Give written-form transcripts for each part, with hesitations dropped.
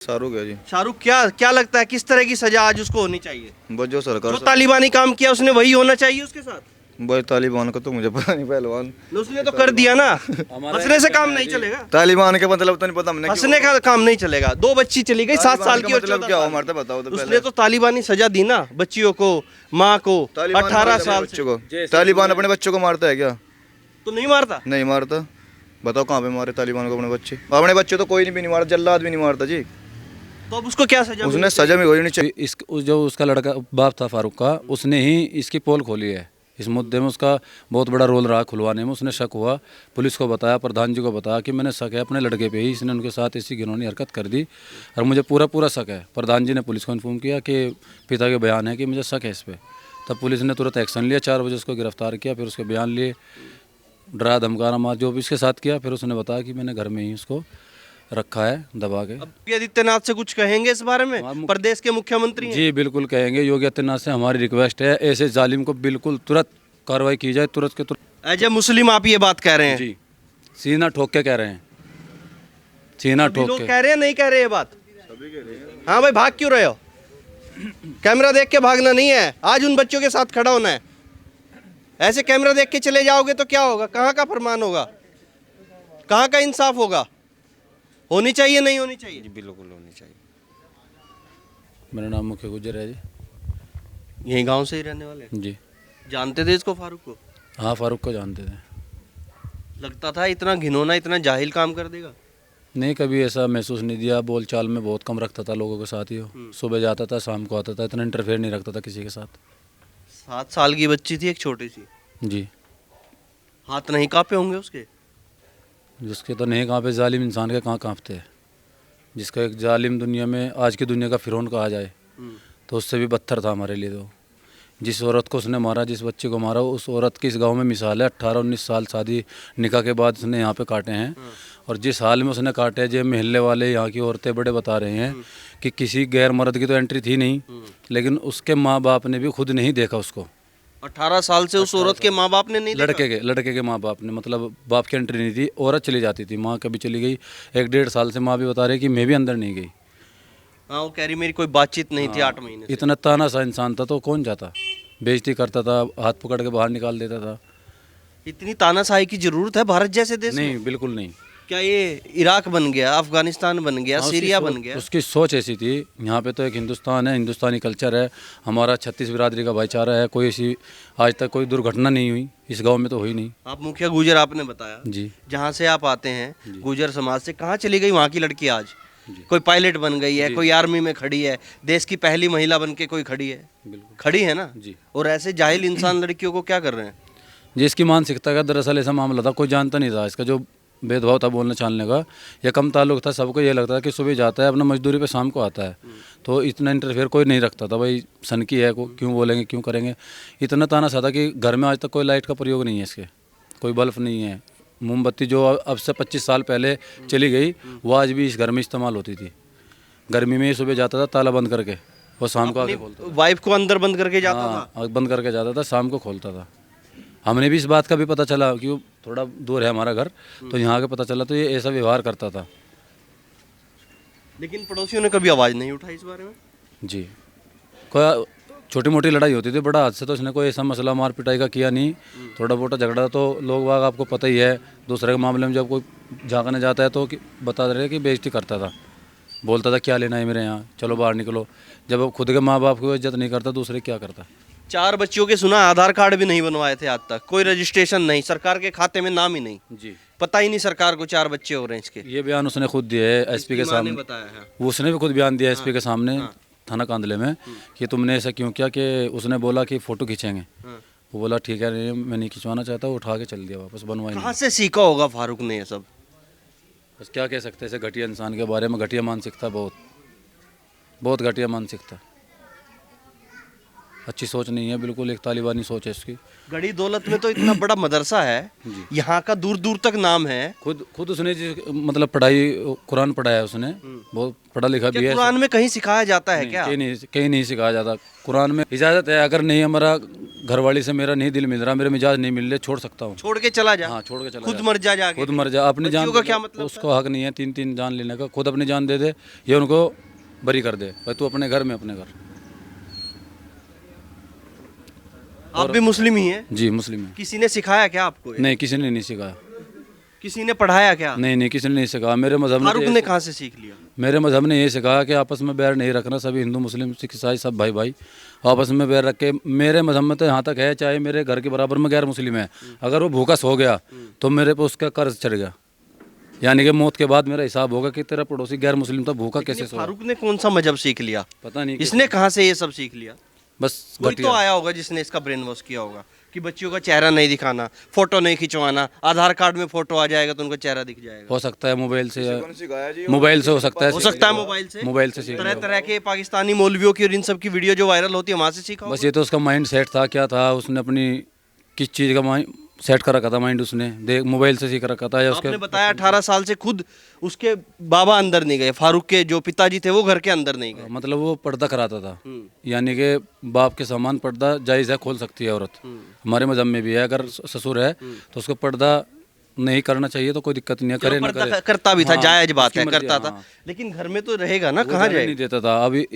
शाहरुख है जी। शाहरुख, क्या क्या लगता है किस तरह की सजा आज उसको होनी चाहिए? बस जो सरकार जो तालिबानी काम किया उसने वही होना चाहिए उसके साथ? बस तालिबान का तो मुझे पता नहीं, पहलवान उसने तो कर दिया ना। हंसने से काम नहीं चलेगा, तालिबान के मतलब तो नहीं पता हमने। हंसने का काम नहीं चलेगा। 2 बच्ची चली गई 7 साल की और मतलब 14 क्या हो साल मारते की। बताओ तो उसने पहले। तो तालिबानी सजा दी ना बच्चियों को, माँ को। 18 साल से बच्चों को तालिबान अपने बच्चों को मारता है क्या? तो नहीं मारता। नहीं मारता। बताओ कहाँ पे मारे तालिबान को अपने बच्चे तो कोई भी नहीं मारता, जल्लाद भी नहीं मारता जी। तो अब उसको क्या सजा उसने सजा भी होनी चाहिए। जो उसका लड़का बाप था फारूक का, उसने ही इसकी पोल खोली है। इस मुद्दे में उसका बहुत बड़ा रोल रहा खुलवाने में। उसने शक हुआ, पुलिस को बताया, प्रधान जी को बताया कि मैंने शक है अपने लड़के पे ही, इसने उनके साथ ऐसी घिनौनी हरकत कर दी और मुझे पूरा शक है। प्रधान जी ने पुलिस को इन्फॉर्म किया कि पिता के बयान है कि मुझे शक है इस पर। तब पुलिस ने तुरंत एक्शन लिया, 4 बजे उसको गिरफ्तार किया। फिर उसके बयान लिए, डरा धमकाना मार जो भी इसके साथ किया। फिर उसने बताया कि मैंने घर में ही उसको रखा है दबा के। अब योगी आदित्यनाथ से कुछ कहेंगे इस बारे में? प्रदेश के मुख्यमंत्री हैं। जी बिल्कुल कहेंगे। योगी आदित्यनाथ से हमारी रिक्वेस्ट है, ऐसे जालिम को बिल्कुल तुरंत कार्रवाई की जाए, तुरंत के तुरंत। एज ए मुस्लिम आप ये बात कह रहे हैं? जी, सीना ठोक के कह रहे हैं, सीना अभी ठोक लोग के। कह रहे हैं, नहीं कह रहे ये बात? हाँ भाई, भाग क्यों रहे हो? कैमरा देख के भागना नहीं है, आज उन बच्चों के साथ खड़ा होना है। ऐसे कैमरा देख के चले जाओगे तो क्या होगा? कहाँ का फरमान होगा? कहाँ का इंसाफ होगा? होनी चाहिए, नहीं होनी चाहिए? बिल्कुल होनी चाहिए। मेरा नाम मुख्य गुजर है जी। यही गांव से ही रहने वाले हैं? जी जानते थे इसको, फारूक को? हाँ, फारूक को जानते थे। लगता था इतना घिनौना, इतना जाहिल काम कर देगा? नहीं, कभी ऐसा महसूस नहीं दिया। बोल चाल में बहुत कम रखता था लोगों के साथ ही हो। सुबह जाता था, शाम को आता था, इतना इंटरफेयर नहीं रखता था किसी के साथ। 7 साल की बच्ची थी, एक छोटी सी। जी, हाथ नहीं कांपे होंगे उसके? जिसके तो नहीं कांपे, जालिम इंसान के कहाँ कांपते हैं। जिसका एक जालिम दुनिया में, आज की दुनिया का फिरौन कहा जाए तो उससे भी बदतर था हमारे लिए। तो जिस औरत को उसने मारा, जिस बच्चे को मारा, उस औरत की इस गांव में मिसाल है। 18-19 साल शादी निकाह के बाद उसने यहाँ पे काटे हैं। और जिस हाल में उसने काटे हैं, जो महल्ले वाले यहाँ की औरतें बड़े बता रहे हैं कि किसी गैर मर्द की तो एंट्री थी नहीं, लेकिन उसके माँ बाप ने भी खुद नहीं देखा उसको। 18 साल से उस औरत के माँ बाप ने नहीं देखा? लड़के के माँ बाप ने, मतलब बाप की एंट्री नहीं थी, औरत चली जाती थी, माँ कभी चली गई। 1-1.5 साल से माँ भी बता रही कि मैं भी अंदर नहीं गई। हाँ, वो कह रही मेरी कोई बातचीत नहीं थी 8 महीने से। इतना ताना सा इंसान था तो कौन जाता। बेइज्जती करता था, हाथ पकड़ के बाहर निकाल देता था। इतनी तानाशाही की जरूरत है भारत जैसे देश में? नहीं, बिल्कुल नहीं। क्या ये इराक बन गया, अफगानिस्तान बन गया, सीरिया बन गया? उसकी सोच ऐसी थी। यहाँ पे तो एक हिंदुस्तान है, हिंदुस्तानी कल्चर है, हमारा 36 बिरादरी का भाईचारा है। कोई ऐसी आज तक कोई दुर्घटना नहीं हुई इस गांव में, तो हुई नहीं। आप मुखिया गुजर आपने बताया जी, जहाँ से आप आते हैं, गुजर समाज से। कहाँ चली गई वहाँ की लड़की आज? कोई पायलट बन गई है, कोई आर्मी में खड़ी है, देश की पहली महिला बन के कोई खड़ी है। बिल्कुल खड़ी है ना जी। और ऐसे जाहिल इंसान लड़कियों को क्या कर रहे हैं? जिसकी मानसिकता का दरअसल ऐसा मामला था, कोई जानता नहीं था इसका। जो भेदभाव था बोलने चालने का, या कम ताल्लुक था, सबको ये लगता था कि सुबह जाता है अपना मजदूरी पे, शाम को आता है। तो इतना इंटरफेयर कोई नहीं रखता था, भाई सन की है, क्यों बोलेंगे, क्यों करेंगे। इतना ताना सा था कि घर में आज तक कोई लाइट का प्रयोग नहीं है इसके, कोई बल्ब नहीं है। मोमबत्ती जो अब से 25 साल पहले चली गई, वो आज भी इस घर में इस्तेमाल होती थी। गर्मी में ही सुबह जाता था ताला बंद करके, वो शाम को आके खोलता था। वाइफ को अंदर बंद करके जाता था? हाँ, बंद करके जाता था, शाम को खोलता था। हमने भी इस बात का भी पता चला कि वो थोड़ा दूर है हमारा घर, तो यहाँ के पता चला तो ये ऐसा व्यवहार करता था। लेकिन पड़ोसियों ने कभी आवाज़ नहीं उठाई इस बारे में? जी, कोई छोटी मोटी लड़ाई होती थी, बड़ा हादसे तो इसने कोई ऐसा मसला मार पिटाई का किया नहीं। थोड़ा मोटा झगड़ा तो लोग बाग आपको पता ही है। दूसरे के मामले में जब कोई झाँकने जाता है तो बता रहे कि बेइज्जती करता था, बोलता था क्या लेना है मेरे यहाँ, चलो बाहर निकलो। जब वो खुद के माँ बाप की इज्जत नहीं करता, दूसरे क्या करता। 4 बच्चियों के सुना आधार कार्ड भी नहीं बनवाए थे आज तक, कोई रजिस्ट्रेशन नहीं, सरकार के खाते में नाम ही नहीं। जी, पता ही नहीं सरकार को 4 बच्चे हो रहे हैं इसके। ये बयान उसने खुद दिया है एसपी के सामने। बताया है। उसने भी खुद बयान दिया एसपी के सामने थाना कांदले में कि तुमने ऐसा क्यों किया। कि उसने बोला कि फ़ोटो खींचेंगे, वो बोला ठीक है, नहीं मैं नहीं खिंचवाना चाहता, वो उठा के चल दिया वापस, बनवाई नहीं। कहाँ से सीखा होगा फारूक ने ये सब? बस क्या कह सकते हैं ऐसे घटिया इंसान के बारे में। घटिया मानसिकता, बहुत घटिया मानसिकता। अच्छी सोच नहीं है, बिल्कुल एक तालिबानी सोच है इसकी। गड़ी दौलत में तो इतना बड़ा मदरसा है, यहाँ का दूर दूर तक नाम है। खुद उसने मतलब पढ़ाई, कुरान पढ़ा है उसने, बहुत पढ़ा लिखा भी है। कुरान में कहीं सिखाया जाता है क्या? कहीं नहीं सिखाया जाता। कुरान में इजाज़त है, अगर नहीं हमारा घरवाली से मेरा नहीं दिल मिल रहा, मेरे मिजाज नहीं मिल रहे, छोड़ सकता हूँ। छोड़ के चला जा। हाँ, छोड़ के चला खुद जा। मर जा जाके। खुद मर जा, अपनी जान। बच्चियों का क्या मतलब उसको हक नहीं है 3-3 जान लेने का, खुद अपनी जान दे दे, ये उनको बरी कर दे भाई, तू अपने घर में अपने घर। आप भी मुस्लिम ही हैं? जी मुस्लिम है। किसी ने सिखाया क्या आपको ये? नहीं, किसी ने नहीं सिखाया। किसी ने पढ़ाया क्या? नहीं, किसी ने नहीं सिखाया। मेरे मजहब फारूक ने ने कहाँ से सीख लिया? मेरे मजहब ने ये सिखाया कि आपस में बैर नहीं रखना, सभी हिंदू मुस्लिम सिख ईसाई सब भाई भाई आपस में बैर रख के। मेरे मजहब में तो यहाँ तक है, चाहे मेरे घर के बराबर में गैर मुस्लिम है, अगर वो भूखा सो गया तो मेरे पे उसका कर्ज चढ़ गया, यानी कि मौत के बाद मेरा हिसाब होगा कि तेरा पड़ोसी गैर मुस्लिम था, भूखा कैसे सो। फारूक ने कौन सा मजहब सीख लिया? पता नहीं इसने कहाँ से ये सब सीख लिया? बस कोई तो घटिया। आया होगा जिसने इसका ब्रेन वॉश किया होगा कि बच्चियों का चेहरा नहीं दिखाना, फोटो नहीं खिंचवाना, आधार कार्ड में फोटो आ जाएगा तो उनका चेहरा दिख जाएगा। हो सकता है मोबाइल से, कौन सिखाया जी? मोबाइल से हो सकता है, हो सकता है मोबाइल से। मोबाइल से सीख तरह लिया। तरह के पाकिस्तानी मौलवियों की और इन सब की वीडियो जो वायरल होती है वहां से सीखा बस होगा। ये तो उसका माइंड सेट था, क्या था उसने अपनी किस चीज़ का माइंड सेट कर रखा था, माइंड उसने देख मोबाइल से सीख रखा था या उसके। आपने बताया 18 साल से खुद उसके बाबा अंदर नहीं गए, फारूक के जो पिताजी थे वो घर के अंदर नहीं गए। मतलब वो पर्दा कराता था, यानी कि बाप के समान पर्दा जायज़ है, खोल सकती है औरत। हमारे मजहब में भी है, अगर ससुर है तो उसको पर्दा नहीं करना चाहिए तो कोई दिक्कत नहीं है, करे ना पर्दा करे। करता भी था, हाँ, जायज बात उसकी है, मर्जी, करता था। हाँ। लेकिन घर में तो रहेगा ना, वो कहाँ जाने जाए? नहीं देता था। अभी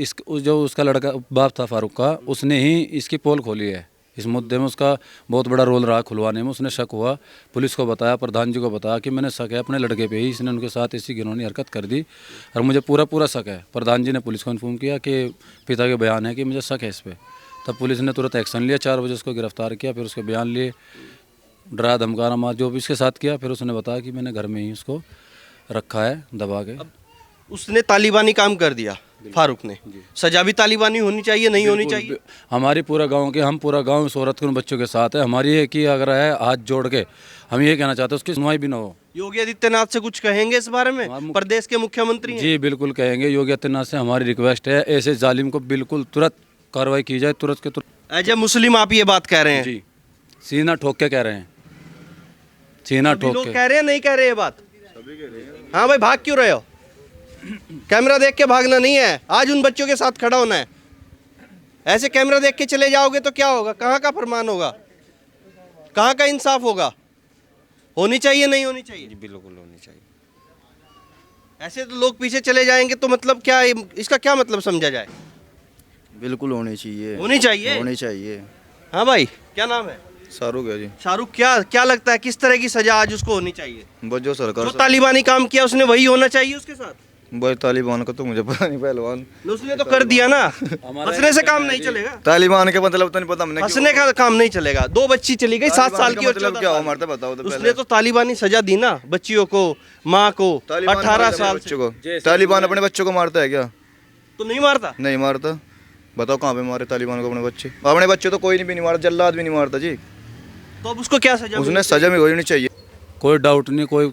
जो उसका लड़का बाप था फारूक का, उसने ही इसकी पोल खोली है। इस मुद्दे में उसका बहुत बड़ा रोल रहा खुलवाने में। उसने शक हुआ, पुलिस को बताया, प्रधान जी को बताया कि मैंने शक है अपने लड़के पे ही, इसने उनके साथ ऐसी घिनौनी हरकत कर दी और मुझे पूरा शक है। प्रधान जी ने पुलिस को इन्फॉर्म किया कि पिता के बयान है कि मुझे शक है इस पर। तब पुलिस ने तुरंत एक्शन लिया, 4 बजे उसको गिरफ्तार किया, फिर उसके बयान लिए, डरा धमकाना मार जो भी इसके साथ किया। फिर उसने बताया कि मैंने घर में ही उसको रखा है दबा के। उसने तालिबानी काम कर दिया फारूक ने, सजा भी तालिबानी होनी चाहिए, नहीं होनी चाहिए? हमारी पूरा गांव के, हम पूरा गांव इस औरत के उन बच्चों के साथ है। हमारी एक ही अगर है हाथ जोड़ के हम ये कहना चाहते हैं उसकी सुनवाई भी ना हो। योगी आदित्यनाथ से कुछ कहेंगे इस बारे में? प्रदेश के मुख्यमंत्री हैं। जी बिल्कुल कहेंगे। योगी आदित्यनाथ से हमारी रिक्वेस्ट है, ऐसे जालिम को बिल्कुल तुरंत कार्रवाई की जाए, तुरंत के तुरंत। एज ए मुस्लिम आप ये बात कह रहे हैं? जी, सीना ठोक के कह रहे हैं, सीना सभी ठोक लोग के। कह रहे हैं, नहीं कह रहे ये बात? हाँ भाई, भाग क्यों रहे हो? कैमरा देख के भागना नहीं है, आज उन बच्चों के साथ खड़ा होना है। ऐसे कैमरा देख के चले जाओगे तो क्या होगा? कहाँ का फरमान होगा? कहाँ का इंसाफ होगा? होनी चाहिए, नहीं होनी चाहिए? बिल्कुल होनी चाहिए। ऐसे तो लोग पीछे चले जाएंगे तो मतलब क्या, इसका क्या मतलब समझा जाए? बिल्कुल होनी चाहिए, होनी चाहिए। होनी चाहिए। हाँ भाई, क्या नाम है? शाहरुख है जी। शाहरुख, क्या लगता है किस तरह की सजा आज उसको होनी चाहिए? बस जो सरकार जो तालिबानी काम किया उसने वही होना चाहिए उसके साथ? बस तालिबान का तो मुझे पता नहीं, पहलवान उसने तो कर दिया ना, हंसने से काम नहीं चलेगा। तालिबान के मतलब तो नहीं पता हमने। हंसने का काम नहीं चलेगा। 2 बच्ची चली गई, 7 साल की और मतलब 14 क्या हो साल मारते बताओ तो की। पहले। उसने तो तालिबानी सजा दी ना बच्चियों को, माँ को। 18 साल बच्चों को तालिबान अपने बच्चों को मारता है क्या? तो नहीं मारता? नहीं मारता। बताओ कहाँ पे मारे तालिबान को अपने बच्चे? अपने बच्चे तो कोई भी नहीं मारता, जल्लाद भी नहीं मारता जी। तो अब उसको क्या सजा? उसने सजा भी होनी चाहिए। कोई डाउट नहीं, कोई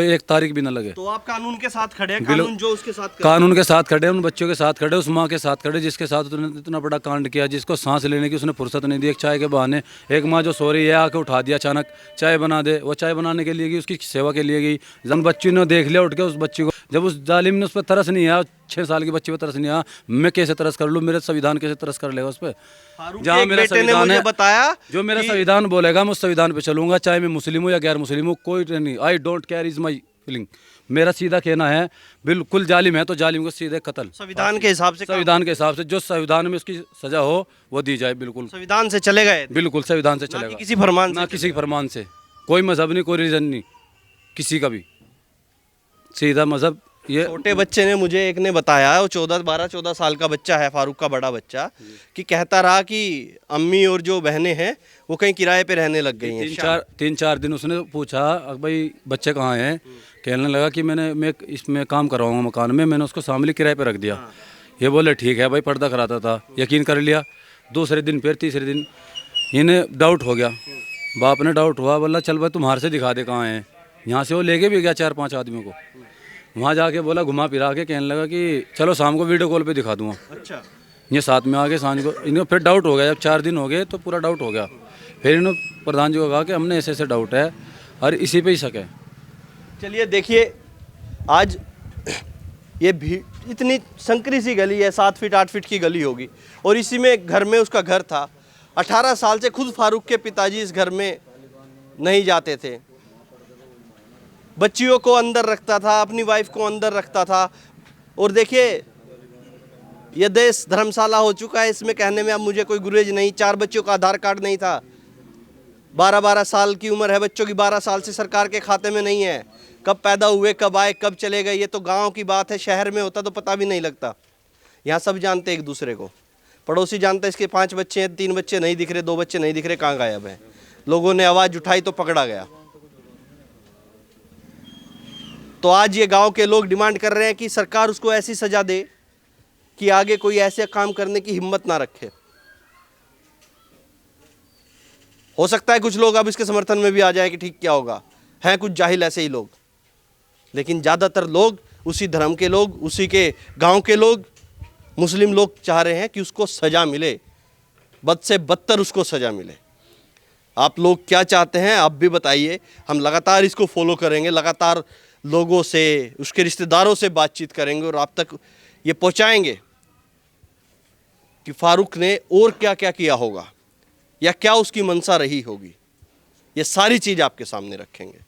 एक तारीख भी ना लगे। तो आप कानून के साथ खड़े हैं, कानून जो उसके साथ कानून के साथ खड़े, उन बच्चों के साथ खड़े, उस माँ के साथ खड़े जिसके साथ उसने इतना बड़ा कांड किया, जिसको सांस लेने की उसने फुर्सत नहीं दी। एक चाय के बहाने एक माँ जो सो रही है आके उठा दिया अचानक, चाय बना दे। वो चाय बनाने के लिए गई, उसकी सेवा के लिए गई। जब बच्ची ने देख लिया उठ के उस बच्ची को, जब उस जालिम ने उस पर तरस नहीं आया, 6 साल की बच्ची पर तरस नहीं आया, मैं कैसे तरस कर लूँ? मेरे संविधान कैसे तरस कर लेगा उस पर? जहाँ मेरा संविधान है, बताया जो मेरा संविधान बोलेगा मैं उस संविधान पे चलूंगा, चाहे मैं मुस्लिम हूँ या गैर मुस्लिम हूँ, कोई नहीं। I don't care is my feeling. मेरा सीधा कहना है, बिल्कुल जालिम है तो जालिम को सीधे कत्ल, संविधान के हिसाब से। संविधान के हिसाब से जो संविधान में उसकी सजा हो वो दी जाए। बिल्कुल संविधान से चले गए, बिल्कुल संविधान से ना कि चलेगा, किसी फरमान ना से। किसी फरमान से। कोई मजहब नहीं, कोई रिलीजन नहीं, किसी का भी सीधा मजहब। ये छोटे बच्चे ने मुझे एक ने बताया, वो 12 साल का बच्चा है, फारूक का बड़ा बच्चा, कि कहता रहा कि अम्मी और जो बहनें हैं वो कहीं किराए पे रहने लग गई हैं। 3-4 दिन उसने पूछा भाई बच्चे कहाँ हैं? कहने लगा कि मैं इसमें काम कर रहा हूँ मकान में, मैंने उसको शामिल किराए पे रख दिया। ये बोले ठीक है भाई, पर्दा कराता था, यकीन कर लिया। दूसरे दिन फिर तीसरे दिन इन्हें डाउट हो गया, बाप ने डाउट हुआ, बोला चल भाई तुम्हारे से दिखा दे कहाँ हैं। यहाँ से वो लेके भी गया 4-5 आदमियों को, वहाँ जाके बोला घुमा फिरा के, कहने लगा कि चलो शाम को वीडियो कॉल पे दिखा दूँगा। अच्छा, ये साथ में आके सांझ को इनको फिर डाउट हो गया। जब 4 दिन हो गए तो पूरा डाउट हो गया। फिर इन्होंने प्रधान जी को कहा कि हमने ऐसे डाउट है और इसी पे ही शक है। चलिए देखिए, आज ये भी इतनी संकरी सी गली है, 7 फीट 8 फीट की गली होगी, और इसी में घर में उसका घर था, 18 साल से खुद फारूक के पिताजी इस घर में नहीं जाते थे, बच्चियों को अंदर रखता था, अपनी वाइफ को अंदर रखता था। और देखिए ये देश धर्मशाला हो चुका है, इसमें कहने में अब मुझे कोई गुरेज नहीं। 4 बच्चों का आधार कार्ड नहीं था, 12-12 साल की उम्र है बच्चों की, 12 साल से सरकार के खाते में नहीं है। कब पैदा हुए, कब आए, कब चले गए, ये तो गांव की बात है। शहर में होता तो पता भी नहीं लगता। यहाँ सब जानते एक दूसरे को, पड़ोसी जानते इसके 5 बच्चे हैं, 3 बच्चे नहीं दिख रहे, 2 बच्चे नहीं दिख रहे, कहाँ गायब है। लोगों ने आवाज़ उठाई तो पकड़ा गया। तो आज ये गांव के लोग डिमांड कर रहे हैं कि सरकार उसको ऐसी सजा दे कि आगे कोई ऐसे काम करने की हिम्मत ना रखे। हो सकता है कुछ लोग अब इसके समर्थन में भी आ जाए कि ठीक क्या होगा, हैं कुछ जाहिल ऐसे ही लोग, लेकिन ज़्यादातर लोग, उसी धर्म के लोग, उसी के गांव के लोग, मुस्लिम लोग चाह रहे हैं कि उसको सज़ा मिले, बद से बदतर उसको सज़ा मिले। आप लोग क्या चाहते हैं आप भी बताइए। हम लगातार इसको फॉलो करेंगे, लगातार लोगों से, उसके रिश्तेदारों से बातचीत करेंगे और आप तक ये पहुंचाएंगे कि फारूक ने और क्या क्या किया होगा या क्या उसकी मंशा रही होगी। ये सारी चीज़ आपके सामने रखेंगे।